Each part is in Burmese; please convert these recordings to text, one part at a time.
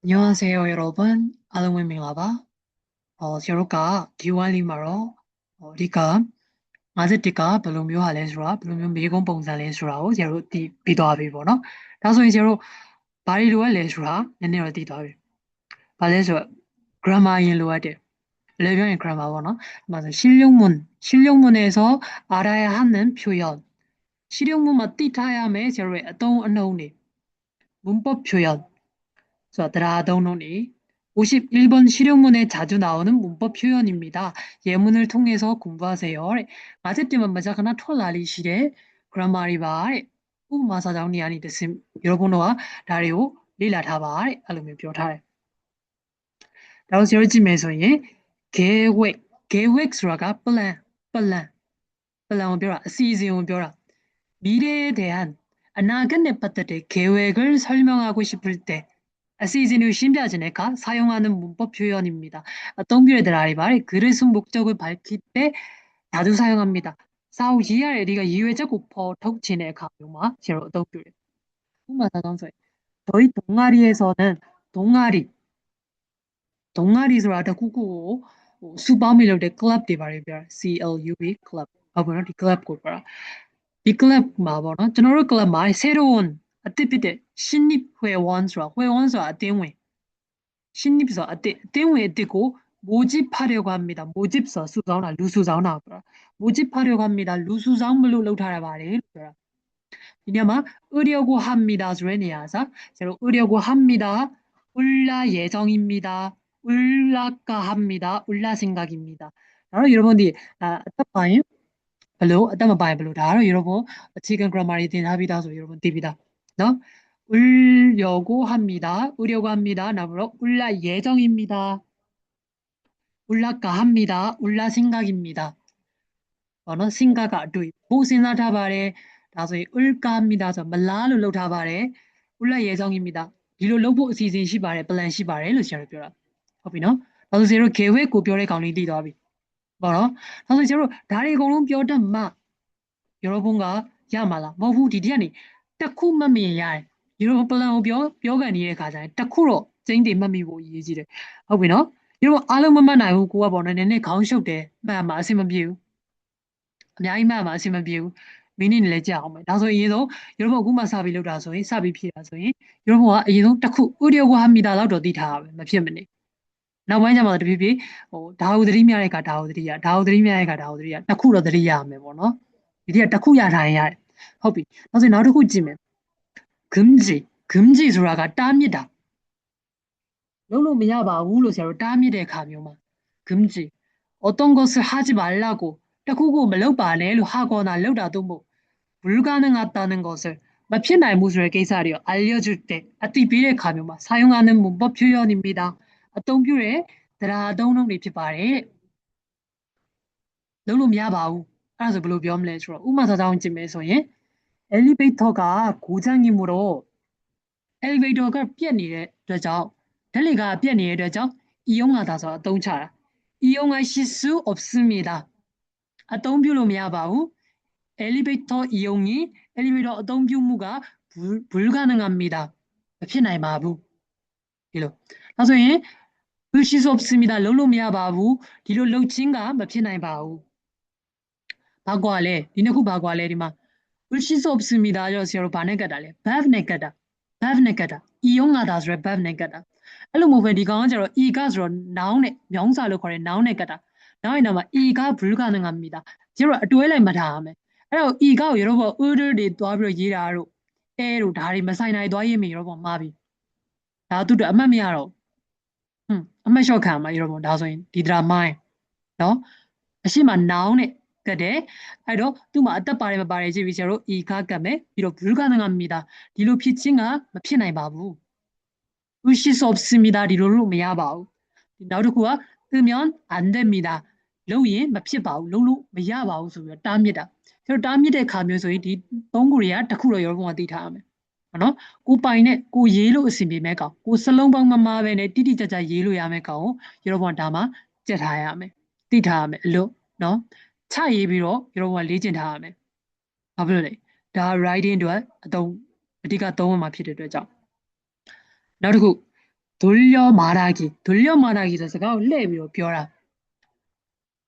안녕하세요, 여러분. 알롱입니다. 저희가 디왈리마로 우리가 아직티가 별로묘 할래스라 별로묘 미공 봉산래스라고 저로 비도하비보노. 다소 이제로 바리로 할래스라 내내로 디도하비. 발래서 그라마인 로아데. 레변의 그라마보노. 맞아. 실용문에서 알아야 하는 표현. 실용문만 띠타야매 저로 어떤 언어니. 문법 표현. 드라더노니 51번 실용문에 자주 나오는 문법 표현입니다. 예문을 통해서 공부하세요. 아제때만 마자가나 톨라리 시레 그라마리 바레 우마사장니 아니 됐음 여러분과 다리오 리라타바레 알루미 뼈타레 다음 열심에서의 계획 수라가 플랜을 뼈라 시즌을 뼈라 미래에 대한 아나간에 빠뜨대 계획을 설명하고 싶을 때 시즌을 신비하지네가 사용하는 문법 표현입니다. 동규레들 아리바리 그릇은 목적을 밝힐 때 자주 사용합니다. 사우 지하에 리가 이외적고 포톡 지네 가요마 제로 동규레. 우마다 동서이. 저희 동아리에서는 동아리 소라다 구구 수바미를 클럽 디바리비아 CLUB 클럽. 아버나 디 클럽 고바라. 이 클럽 마보나 저노르 클럽 마이 새로운 아티피데 신입 회원수라 아띵회 신입서 때문에 뜨고 모집하려고 합니다. 모집서 수자나 루수자나 모집하려고 합니다. 루수장물로 놓다라 말이에요. 이냐마 으려고 합니다. 주레니아사 제로 으려고 합니다. 울라 예정입니다. 울라까 합니다. 울라 생각입니다. 바로 여러분이 아따빠임 별로 아따마빠임 별로 다로 여러분 지금 그라마리 된 합이다서 여러분 팁이다. 너 울려고 합니다. 으려고 합니다. 나보러 울라 예정입니다. 울라까 합니다. 울라 생각입니다. 어느 생각아 두 보시나다 바래 다소 울까 합니다. 저 말라로 놓다 바래 울라 예정입니다. 이로 놓고 시즌 시 바래 플랜 시 바래လို့ရှာပြောတာဟုတ်ပြီနော်ဒါဆိုကျွန်တော် keyword ကိုပြောတဲ့ကောင်လေးတည်သွားပြီပေါ့နော်ဒါဆိုကျွန်တော်ဒါတွေအကုန်လုံးပြောတတ်မှ여러분과ရမှာလားမဟုတ်ဘူးဒီတည်းကနေတစ်ခုမှတ်မြင်ရတယ်여러분 planကိုပြောကန်နေတဲ့ခါကျရင်တစ်ခုတော့ကျင်းတင်မှတ်မိဖို့အရေးကြီးတယ်ဟုတ်ပြီနော်여러분အားလုံးမမှတ်နိုင်ဘူးကိုကပေါ့နော်နည်းနည်းခေါင်းရှုပ်တယ်မှတ်မှာအဆင်မပြေဘူးအများကြီးမှတ်မှာအဆင်မပြေဘူးမင်းနေလည်းကြာအောင်မယ်ဒါဆိုရင်တော့여러분အခုမှစပြီးလောက်တာဆိုရင်စပြီးဖြည့်တာဆိုရင်여러분ကအရင်ဆုံးတစ်ခုဥဒိယကိုဟာမီတာလောက်တော့သိထားရမယ်မဖြစ်မနေနောက်ပိုင်းကျမှတဖြည်းဖြည်းဒါကိုသတိများတဲ့အခါဒါကိုသတိရဒါကိုသတိများတဲ့အခါဒါကိုသတိရတစ်ခုတော့သတိရမယ်ပေါ့နော်ဒီတည်းကတစ်ခုရထားရင်ရတယ်ဟုတ်ပြီနောက်ဆိုနောက်တစ်ခုကြည့်မယ်금지ဆိုတာကတားမြစ်တာလုပ်လို့မရပါဘူးလို့ဆရာတို့တားမြစ်တဲ့အခါမျိုးမှာ금지 어떤 것을 하지 말라고တစ်ခုခုမလုပ်ပါနဲ့လို့하거나လုပ်တာတော့မဟုတ်불가능하다는 것을မဖြစ်နိုင်ဘူးဆိုတဲ့ကိစ္စတွေကို알려줄 때အသိပေးတဲ့အခါမျိုးမှာ사용하는 문법 표현입니다. အသုံးပြုတဲ့တရားအသုံးအနှုန်းတွေဖြစ်ပါတယ်လုပ်လို့မရပါဘူးအဲ့ဒါဆိုဘယ်လိုပြောမလဲဆိုတော့ဥပမာစာကြောင်းကြည့်မယ်ဆိုရင်엘리베이터가 고장이므로 엘리베이터가 ပြက်နေတဲ့အတွက်ကြောင့်ဓာတ်လေကပြက်နေတဲ့အတွက်ကြောင့်이용하다ဆိုအသုံးချတာ이용하실 수 없습니다. အသုံးပြုလို့မရပါဘူး엘리베이터 이용이 엘리베이터 어떤 규모가 불가능합니다. မဖြစ်နိုင်ပါဘူးဒီလိုဒါဆိုရင်하실 수 없습니다. လုပ်လို့မရပါဘူးဒီလိုလုပ်ခြင်းကမဖြစ်နိုင်ပါဘူးဘာကွာလဲဒီနှစ်ခုဘာကွာလဲဒီမှာ하실 수 없습니다. ရောဆရာတို့ဘာနဲ့ကတ်တာလဲ verb နဲ့ကတ်တာ verb နဲ့ကတ်တာ이용하다ဆိုရယ် verb နဲ့ကတ်တာအဲ့လိုမဟုတ်ပဲဒီကောင်ကကျတော့ e ကဆိုတော့ noun နဲ့명사လို့ခေါ်တဲ့ noun နဲ့ကတ်တာနောက်ရင်တော့ e က 불가능합니다. ကျတော့အတွဲလိုက်မှတ်ထားရမယ်အဲ့တော့ e ကိုရောဘော order တွေတွားပြီးတော့ရေးတာတို့ a တို့ဒါတွေမဆိုင်နိုင်တွားရေးမိရောဘောမှားပြီဒါသူတို့အမှတ်မရတော့အမှတ်လျှော့ခံမှာရောဘောဒါဆိုရင်ဒီဒရာမိုင်းနော်အရှိမ noun နဲ့ကတ်တယ်အဲ့တော့သူ့မှာအသက်ပါတယ်မပါတယ်ကြည့်ပြီးဆရာတို့ e ကကတ်မယ်ပြီးတော့ 불가능합니다. ဒီလိုဖြစ်ခြင်းကမဖြစ်နိုင်ပါဘူး하실 수 없습니다. ဒီလိုလို့မရပါဘူးနောက်တစ်ခုက으면 안 됩니다. လုပ်ရင်မဖြစ်ပါဘူးလုပ်လို့မရပါဘူးဆိုပြီးတော့တားမြစ်တာကျတော့တားမြစ်တဲ့ခါမျိုးဆိုရင်ဒီသုံးခုတွေကတစ်ခုတော့ရောဘုံကသိထားရမယ်နော်ကိုပိုင်နဲ့ကိုရေးလို့အဆင်ပြေမဲ့ကောင်ကိုစလုံးပေါင်းမမားပဲနဲ့တိတိကျကျရေးလို့ရမယ့်ကောင်ကိုရောဘုံဒါမှကြက်ထားရမယ်သိထားရမယ်အလို့နော်ချရေးပြီးတော့ရောဘုံကလေ့ကျင့်ထားရမယ်ဘာဖြစ်လို့လဲဒါ writing အတွက်အဓိကသုံးမှာဖြစ်တဲ့အတွက်ကြောင့်နောက်တစ်ခု 돌려 말하기서 제가 랩이요 벼라.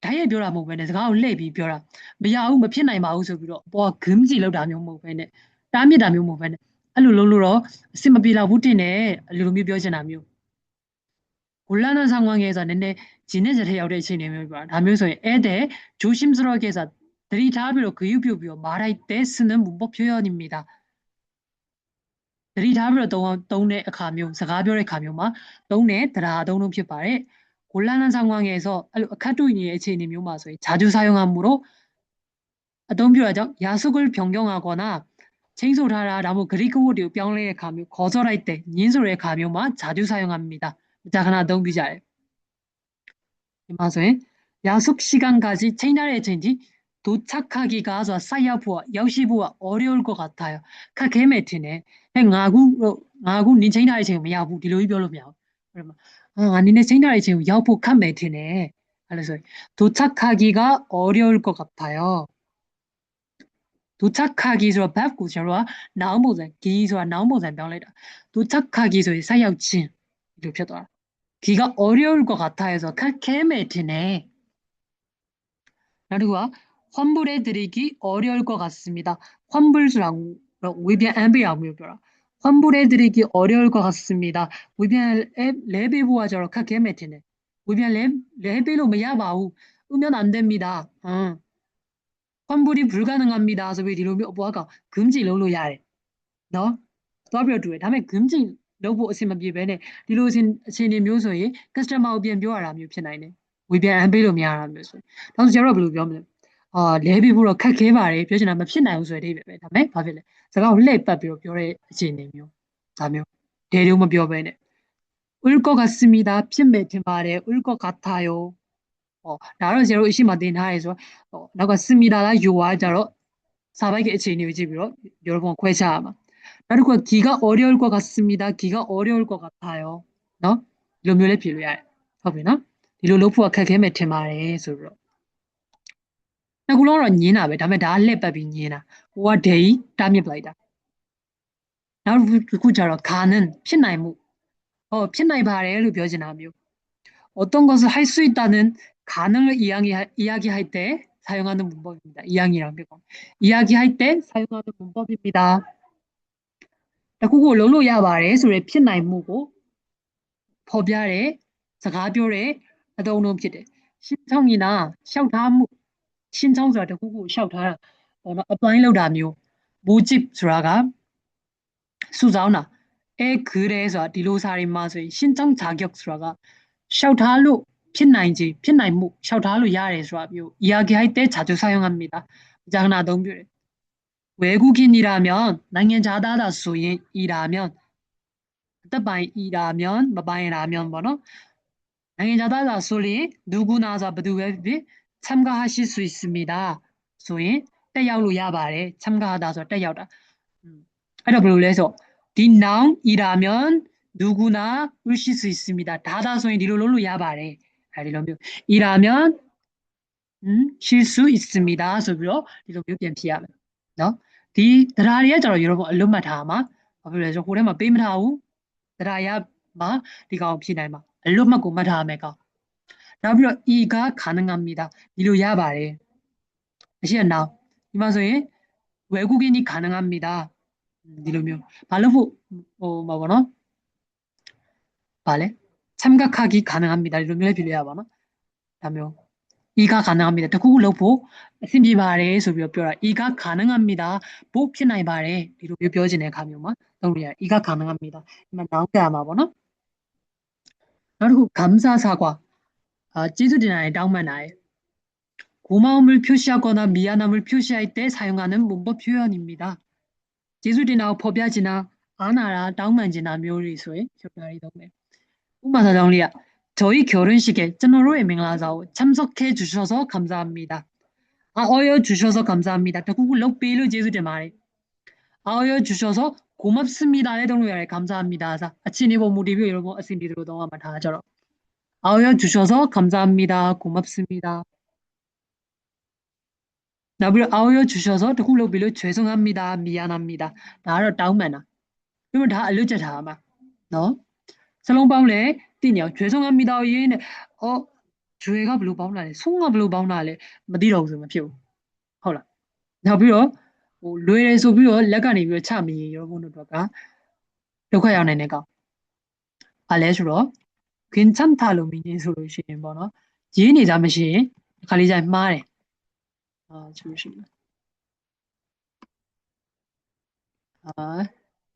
다이에 벼라 뭐 베네 제가 랩이 벼라. 뭐야 뭐ဖြစ်နိုင်ပါဘူးဆိုပြီးတော့ဘော금지လောက်တာမျိုးမဟုတ်ဘဲနဲ့တားမြစ်တာမျိုးမဟုတ်ဘဲနဲ့အဲ့လိုလုံးလို့တော့အစင်မပြေတော့ဘူးတင်တယ်အဲ့လိုမျိုးပြောချင်တာမျိုး 곤란한 상황에서 내내 지네질 해야 될 진행을 봐. 다면서 애대 조심스럽게 해서 들이잡으로 그유뷰뷰 말할 때 쓰는 문법 표현입니다. 들이잡으로 동네 가묘, 사가별의 가묘마, 동네 드라 동는 표발에 곤란한 상황에서 카투인의 진행이 마서 자주 사용함으로 어떤 표현이죠? 야속을 변경하거나 생소하라 라고 그리고리 병례의 가묘 거절할 때 인솔의 가묘만 자주 사용합니다. 자 하나 더 비자예요. 맞아요. 약속 시간까지 채널에 진지 도착하기가 사야부와 여시부와 어려울 것 같아요. 카게메티네. 나구 니 채널에 지금 야부 디로이 별로며. 그러면 아니네 채널에 지금 야부 카메티네. 그래서 도착하기가 어려울 것 같아요. 도착하기 소 밟고 저와 나오모자 기소와 나오모자 병래다. 도착하기 소의 사야우치 이렇게 표더라. 기가 어려울 것 같아서 카게메티네. 그리고 환불해드리기 어려울 것 같습니다. 환불수랑 위변 앰비하고요. 환불해드리기 어려울 것 같습니다. 위변 레벨부와 저렇게 개매티네. 위변 레벨로 뭐야바우 으면 안 됩니다. 환불이 불가능합니다. 그래서 뒤로 뭐가 금지 로로 야래. 너 더블 다음에 금지 로보 어시면 비변에 뒤로 신이 묘소에 커스터머 변 묘하라 묘ဖြစ်နိုင်တယ်. 위변 앰비로 미안하 묘소. 다음에 저러 블루 묘면 레비부로 크게 말해 표시나 뭐ဖြစ်နိုင်ဘူးဆိုတဲ့ပဲဒါမဲ့ဘာဖြစ်လဲစကားကိုလှည့်ပတ်ပြီးတော့ပြောတဲ့အခြေအနေမျိုးဒါမျိုးဒေရုံမပြောဘဲနဲ့울 것 같습니다.ဖြစ်မဲ့ထင်ပါတယ်울 것 같아요. 나로 제로 의심만 된 하에서 나가 씁니다라 요와 자로 사박의အခြေအနေကိုကြည့်ပြီးတော့여러분ခွဲခြားရမှာ그리고 기가 어려울 것 같습니다. 기가 어려울 것 같아요. နော်ဒီလိုမျိုးလေးဖြေလို့ရတယ်ဟုတ်ပြီနော်ဒီလိုလုပ်ဖို့အခက်ခဲမဲ့ထင်ပါတယ်ဆိုပြီးတော့အခုလုံးတော့ညင်းတာပဲဒါပေမဲ့ဒါကလှည့်ပတ်ပြီးညင်းတာဟိုကဒေးတားမြစ်ပလိုက်တာနောက်တစ်ခုကျတော့ခါနန်ဖြစ်နိုင်မှုဖြစ်နိုင်ပါတယ်လို့ပြောချင်တာမျိုး어떤 것을 할 수 있다는 가능을 이야기할 때 사용하는 문법입니다. 이야기랑 이야기할 때 사용하는 문법입니다. တခုခုလုံးလို့ရပါတယ်ဆိုရယ်ဖြစ်နိုင်မှုကိုဖော်ပြတဲ့စကားပြောတဲ့အသုံးအနှုန်းဖြစ်တယ်ရှင်းချောင်းကြီးနာလျှောက်ထားမှုရှင်းချောင်းဆိုတာတခုခုလျှောက်ထားတာပေါ့နော် apply လုပ်တာမျိုးမိုးကြည့်ဆိုတာကစုဆောင်းတာ그래ဆိုတာဒီလိုစာတွေမှာဆိုရင်ရှင်းချောင်း자격ဆိုတာကလျှောက်ထားလို့ဖြစ်နိုင်ခြင်းဖြစ်နိုင်မှုလျှောက်ထားလို့ရတယ်ဆိုတာမျိုး 이야기할 때 자주 사용합니다. 자나အသုံးပြုတယ်외국인이라면နိုင်ငံခြားသား 소인이라면 뜻바이라면 뭐바이라면 뭐너နိုင်ငံခြားသား 소리 누구나서 누구에 참가하실 수 있습니다. 소인 တက်ရောက်လို့ရပါတယ် 참가하다서 တက်ရောက်တာ အဲ့တော့ဘယ်လိုလဲဆိုဒီ noun이라면 누구나 오실 수 있습니다. 다다 소인 뒤로 놀로 야바래. 이러면 이라면 쉴 수 있습니다. 소비로 뒤로 몇 피하면. 너? 디 드라리에 저러 여러분 얼른만 다마. 그래서 고래만 빼면 하고 드라야 마 네가 없이 날마. 얼른만 고만 다음에가. 나비로 이가 가능합니다. 뒤로 야바래. 아시아 나. 이마소에 외국인이 가능합니다. 이러면 발로보 뭐거나 발에 참가하기 가능합니다. 이러면 빌려야바나. 다음에 이가 가능합니다. 그걸로 보 심지 말에 소비어 뼈라 이가 가능합니다. 보 피나이 말에 이로 뼈지네 가면만 우리야 이가 가능합니다. 이만 나오게 아마 보나. 그리고 감사 사과 찌들이나에 다운만나에 고마움을 표시하거나 미안함을 표시할 때 사용하는 문법 표현입니다. 지수리나 법야지나 아나라 다운만지나 묘리소에 결과리 덕네. 우마사정리야. 저희 결혼식에 쩌노로의 맹라사오 참석해 주셔서 감사합니다. 어여 주셔서 감사합니다. 구글로 베일로 제수리 말해. 어여 주셔서 고맙습니다. 해동로에 감사합니다. 아치니보 무리뷰 여러분 아신디로 동아만 다 하죠. 어여 주셔서 감사합니다. 고맙습니다. 나불 어여 주셔서 구글로 베일로 죄송합니다. 미안합니다. 나를 다운만아. 그러면 다 알려줘 다 아마. 너? 슬롱바울레 띠냐 죄송합니다 얘네 죄가 별로 바울나래 송아 별로 바울나래 뭐디라고 좀 피우 ဟုတ်လားနောက်ပြီးတော့ဟိုလွယ်တယ်ဆိုပြီးတော့လက်ကနေပြီးတော့ချမရင်ရောဘုန်းတို့ကဒုက္ခရောက်နိုင်တဲ့ကောင်ဘာလဲဆိုတော့괜찮다လို့မြင်နေဆိုလို့ရှိရင်ပေါ့နော်ရေးနေကြမရှိရင်ခါလေးကျရင်မှားတယ်ဆိုလို့ရှိရင်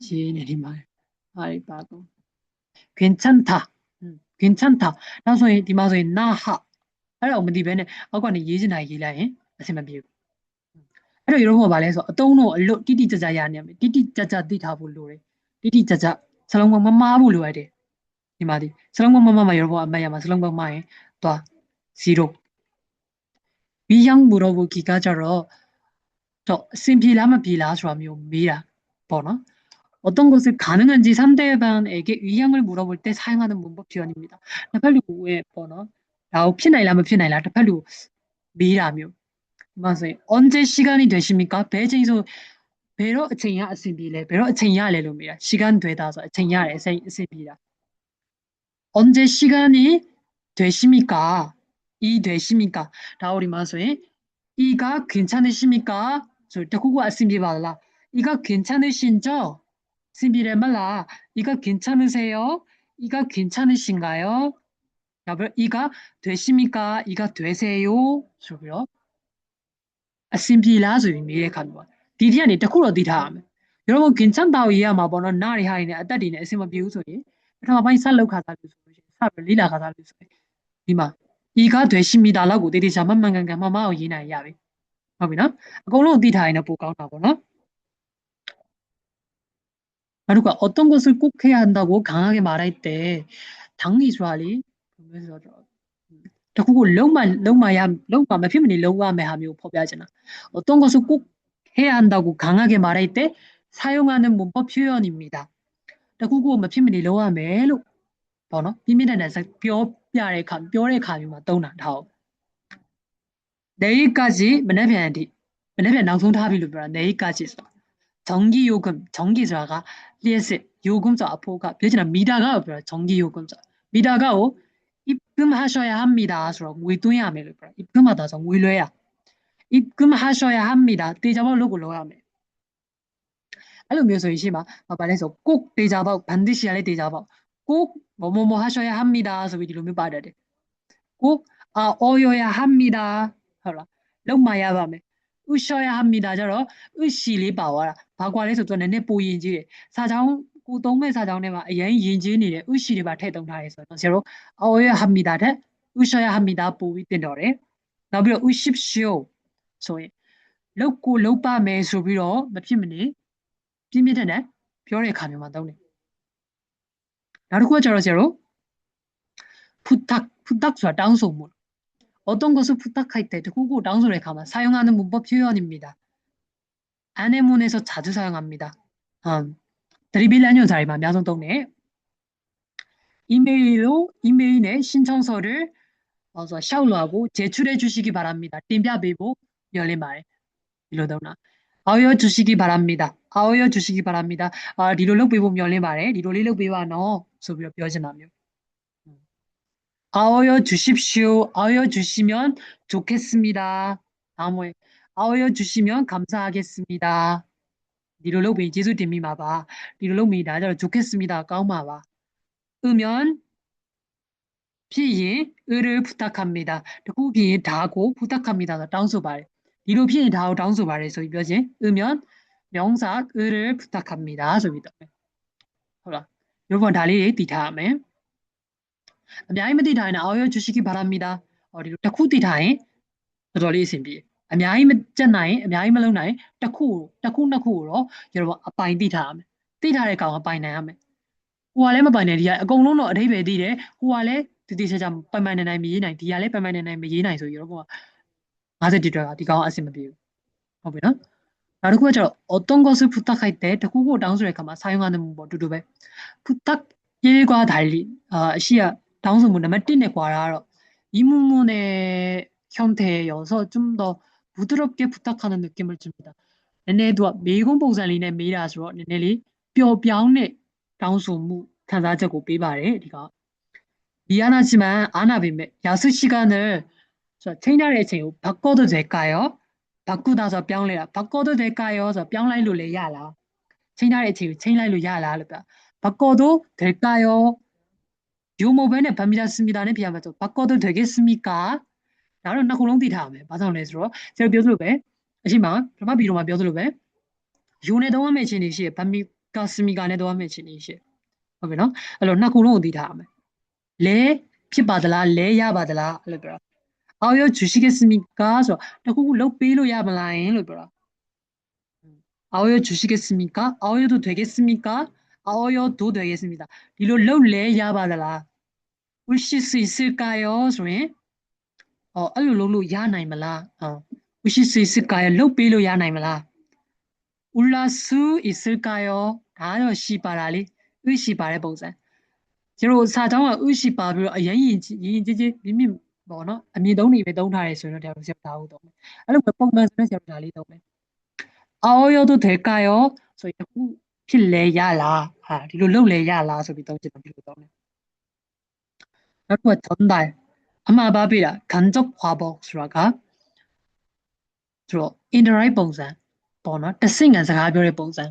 ရေးနေဒီမှာဟာဒီပါကုန်괜찮다 괜찮다နောက်ဆိုရင်ဒီမှာဆိုရင်နာဟအဲ့တော့မသိဘဲနဲ့အောက်ကနေရေးချင်တာရေးလိုက်ရင်အဆင်မပြေဘူးအဲ့တော့ရောဘုံကဘာလဲဆိုတော့အတုံးတော့အလွတ်တိတိကျကျရနေရမယ်တိတိကျကျသိထားဖို့လိုတယ်တိတိကျကျစလုံးမမားဖို့လိုရတယ်ဒီမှာဒီစလုံးမမားမှာရောဘုံအမှတ်ရမှာစလုံးမမားရင်သွား0비양 물어보기가 저 심필 하면 빌라주하며 미라 번호 어떤 것을 가능한지 상대방에게 의향을 물어볼 때 사용하는 문법 표현입니다. 빨리 왜 번호 라우 피나이라면 피나이라 빨리 미라며 맞아요. 언제 시간이 되십니까? 배정에서 배로 챙야 심비래 배로 챙야래로 미라 시간 되다서 챙야래 심비라 언제 시간이 되십니까? 이 되십니까? 라우리 마소에 이가 괜찮으십니까? 절대 그거 아심비 발라. 이가 괜찮으신죠? 심비래 말라. 이가 괜찮으세요? 이가 괜찮으신가요? 여보, 이가 되십니까? 이가 되세요? 소리요. 아심비라 소리미래 간와. 디디안이 딱으로 디다하면. 여러분 괜찮다고 이해하면 뭐너 나리 하이네 아따리네 아심마 비우소리. 그럼 많이 살로 가다 소리. 사별 리라 가다 소리. 이마. 이가 되십니다라고 디디 자만만간가 마마오 이나 야비. ဟုတ်ပြီနော်အကုန်လုံးသိထားရင်တော့ပိုကောင်းတာပေါ့နော်နောက်တစ်ခုက 어떤 것을 꼭 해야 한다고 강하게 말할 때 당리 수화리 그러면서တခုကိုလုံးမမဖြစ်မနေလုံးဝမယ်ဟာမျိုးဖော်ပြချင်တာ 어떤 것을 꼭 해야 한다고 강하게 말할 때 사용하는 문법 표현입니다. တခုကိုမဖြစ်မနေလုံးဝမယ်လို့ပေါ့နော်ပြင်းပြင်းထန်ထန်ပြောတဲ့ခါမျိုးမှာသုံးတာဒါဟုတ် 내일까지မနေ့ပြန်အထိမနေ့ပြန်နောက်ဆုံးထားပြီလို့ပြောတာ 내일까지ဆို전기요금 전기자가 리에스 요금자 앞으로가 표지나 미다가ပြော 전기요금자 미다가오 입금하셔야 합니다.ဆိုတော့ငွေသွင်းရမယ်လို့ပြော 입금하다ဆိုငွေလွှဲရ 입금하셔야 합니다. တေချာပေါက်လို့ကိုလုပ်ရမယ်အဲ့လိုမျိုးဆိုရင်ရှိမှာဘာလဲဆို꼭တေချာပေါက် 반드시 할래တေချာပေါက်꼭 뭐뭐뭐 하셔야 합니다. ဆိုပြီးဒီလိုမျိုးပါတတ်တယ်꼭 어여야 합니다. ဟုတ်လားလုံးမရပါမယ် 으셔야 합니다. ကြတော့ 으시 လေးပါသွားတာဘာကွာလဲဆိုတော့နည်းနည်းပိုရင်ကြီးတယ်စာကြောင်းကိုသုံးမဲ့စာကြောင်းထဲမှာအရင်ရင်ကြီးနေတယ် 으시 တွေပါထည့်သုံးထားတယ်ဆိုတော့ဆရာတို့ 어여야 합니다 တဲ့ 으셔야 합니다 ပိုပြီးတင်တော်တယ်နောက်ပြီးတော့ 으십시오 ဆိုရင်လောက်ကိုလောက်ပါမယ်ဆိုပြီးတော့မဖြစ်မနေပြင်းပြင်းထန်ထန်ပြောတဲ့အခါမျိုးမှာသုံးတယ်နောက်တစ်ခုကကျတော့ဆရာတို့ 부탁ဆိုတာတောင်းဆိုမှု어떤 것을 부탁할 때 그거 나온소리에 가면 사용하는 문법 표현입니다. 아내문에서 자주 사용합니다. 드리빌라뇨 자리만 мя송동네 이메일에 신청서를 샤울러하고 제출해 주시기 바랍니다. 띵비아비보 열리말 이러더나 아우여 주시기 바랍니다. 아우여 주시기 바랍니다. 리롤록 비보 열리말에 리롤리록 비와너 소비로 표현하며 아우여 주십시오. 아우여 주시면 좋겠습니다. 다음에 아우여 주시면 감사하겠습니다. 리롤로비 제수 됩니마봐. 리롤로미 나저 좋겠습니다. 까우마봐. 으면 피이 을을 부탁합니다. 후비 다고 부탁합니다. 다운소발. 리로 피이 다고 다운소발에서 이거지. 으면 명사 을을 부탁합니다. 소비다. होला. 요번 달리 디타면 အများကြီးမသိထားရင် 아우여 주시기 바랍니다. ဒီလိုတစ်ခုသိထားရင် တော်တော်လေးအဆင်ပြေ အများကြီးမကြက်နိုင် အများကြီးမလုံးနိုင် တစ်ခုနှစ်ခုကိုတော့ 여러분 အပိုင်သိထားရမယ် သိထားတဲ့ကောင်အပိုင်နိုင်ရမယ် ဟိုကလည်းမပိုင်နိုင် ဒီကအကုန်လုံးတော့အဓိပ္ပာယ်သိတယ် ဟိုကလည်းတည်တည်ချာချာပိုင်ပိုင်နိုင်နိုင်မရေးနိုင် ဒီကလည်းပိုင်ပိုင်နိုင်နိုင်မရေးနိုင်ဆို 여러분 51တွက်ကဒီကောင်အဆင်မပြေဘူး ဟုတ်ပြီနော် နောက်တစ်ခုကကျတော့ 어떤 것을 부탁할 때တစ်ခုကိုတောင်းဆိုတဲ့အခါမှာ 사용하는 문법 두두배 부탁 1과 달리 시야 다운소문 너무 띠네 과라로 이 문문의 형태여서 좀 더 부드럽게 부탁하는 느낌을 줍니다. 얘네도 매공봉살리네 미라서 얘네리 뼈병네 다운소문 간사적고 삐바래 리가 미안하지만 안아비매 야수 시간을 저 체인할의 제 바꿔도 될까요? 바꾸다서 뿅래라 바꿔도 될까요? 저 뿅라이로 레야라 체인할의 제 체인라이로 야라 바꿔도 될까요? 요모벤에 밤이랐습니다는 비하면서 바꿔도 되겠습니까? 나는 나 홀롱 디다음에 마상레스로 제가 벼들로베 하지만 정말 비로만 벼들로베 요네 동안 매치니시 밤이 갔습니까네 동안 매치니시 ဟုတ်ပြီနော်အဲ့လိုနှစ်ခုလုံးကိုသိထားရမယ်လဲဖြစ်ပါသလားလဲရပါသလားအဲ့လိုပြောတာအော်ရ 주시겠습니까 ဆိုတော့တစ်ခုခုလုပ်ပေးလို့ရမလားယင်လို့ပြောတာအော်ရ 주시겠습니까 အော်ရ도 되겠습니까 အော်ရ도 되겠습니다ဒီလိုလုပ်လဲရပါသလား 우실 수 있을까요 ဆိုရင်အဲ့လိုလုပ်လို့ရနိုင်မလား우실 수 있을까요 လုပ်ပေးလို့ရနိုင်မလား 울랄 수 있을까요 ဒါတော့ရှိပါတာလေ의시ပါတဲ့ပုံစံကျတို့စာကြောင်းက의시ပါပြီးတော့အရင်ကြီးမိမိပေါ့နော်အမြင့်သုံးနေပဲသုံးထားရဲဆိုရင်တော့ဒါကိုဆက်ထားဖို့တော့မယ်အဲ့လိုပဲပုံမှန်ဆိုတဲ့ဆရာတို့ဒါလေးသုံးမယ်아어여도 될까요ဆိုရင်အခုဖြစ်လဲရလားဟာဒီလိုလုပ်လဲရလားဆိုပြီးသုံးချင်တော့ဒီလိုသုံးတယ်နောက်တစ်ခုက전달အမှားပါပြတာ간접 화법ဆိုတာကဆိုတော့ indirect ပုံစံပေါ့နော်တဆင့်ခံစကားပြောတဲ့ပုံစံ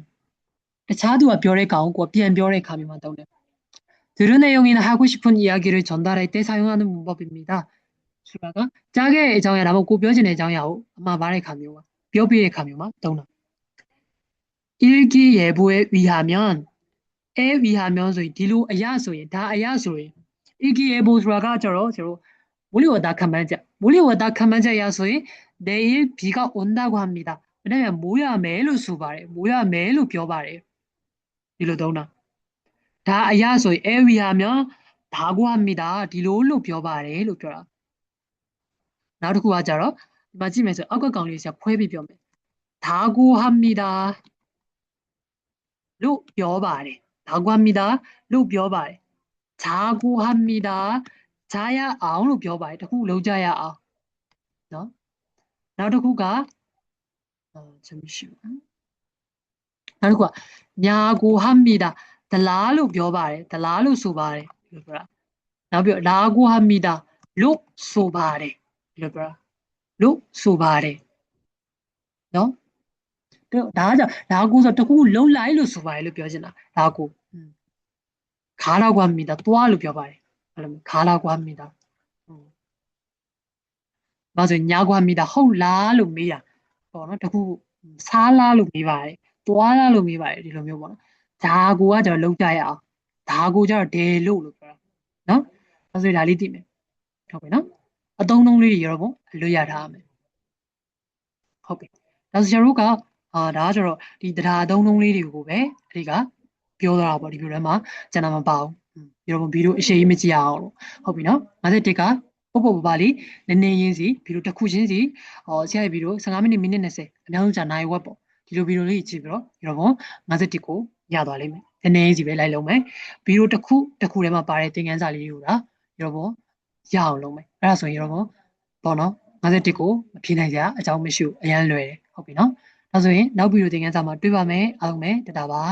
တခြားသူကပြောတဲ့ကောင်ကိုပြန်ပြောတဲ့အခါမျိုးမှာသုံးတယ်들은 내용이나 하고 싶은 이야기를 전달할 때 사용하는 문법입니다. 수라가 짜게 애정에 나보고 뼈진 애정이하고 아마 말의 가묘와 뼈비의 가묘만 떠나 일기예보에 위하면 에 위하면 소위 뒤로 아야소에 다 아야소에 일기예보 수라가 저로 몰리워다 카만자 야소에 내일 비가 온다고 합니다. 왜냐면 뭐야 매일로 수발해 뭐야 매일로 뼈발해 뒤로 떠나 다 아야소 에위하면 다고 합니다. 디로로 벼바래 로 벼라. 나르고 하자로 마지막에 아까 강리 시작 포에비 벼면 다고 합니다. 로 벼바래. 다고 합니다. 로 벼바래. 자고 합니다. 자야 아우로 벼바래. 후 로자야 아. 너? 나르고가 잠시만. 나르고 냐고 합니다. 달라로 벼바래. 달라로 소바래. 벼라. 나비 라고 합니다. 로 소바래. 이러더라. 로 소바래. 너? 나자 라고서 또 로 라이로 소바래로 벼지나. 라고. 가라고 합니다. 또알로 벼바래. 그러면 가라고 합니다. 맞아. 냐고 합니다. 홀라로 미야. 뭐너 또 살라로 미바래. 또알라로 미바래. 이런 거 뭐너. 자고가 저 로자야. 다고 저 대로로 벼라. 너? 그래서 달리 뛰면. ဟုတ်ပြီနော်အသုံးနှုန်းလေးတွေရောပေါ့လွတ်ရထားမယ်ဟုတ်ပြီဒါဆိုကျွန်တော်တို့ကဒါကကျတော့ဒီတရားအသုံးနှုန်းလေးတွေကိုပဲအဒီကပြောသွားတာပေါ့ဒီဗီဒီယိုထဲမှာကျန်တာမပါဘူးဒီတော့ဗီဒီယိုအရှိကြီးမကြည့်ရအောင်လို့ဟုတ်ပြီနော်51ကပုတ်ပါလေးနည်းနည်းရင်းစီဗီဒီယိုတစ်ခုချင်းစီဆရာရဲ့ဗီဒီယို15မိနစ်20အများဆုံးကြာနိုင်ဝက်ပေါ့ဒီလိုဗီဒီယိုလေးကြည့်ပြီးတော့ဒီတော့51ကိုရသွားလိမ့်မယ်နည်းနည်းစီပဲလိုက်လုံးမယ်ဗီဒီယိုတစ်ခုထဲမှာပါတဲ့သင်ခန်းစာလေးတွေကိုဒါဒီတော့ရအောင်လုပ်မယ်အဲ့ဒါဆိုရင်တော့ပေါ့နော်51ကိုမဖြေနိုင်ကြအကြောင်းမရှိဘူးအရန်လွယ်တယ်ဟုတ်ပြီနော်ဒါဆိုရင်နောက်ဗီဒီယိုသင်ခန်းစာမှာတွေ့ပါမယ်အားလုံးပဲတတာပါ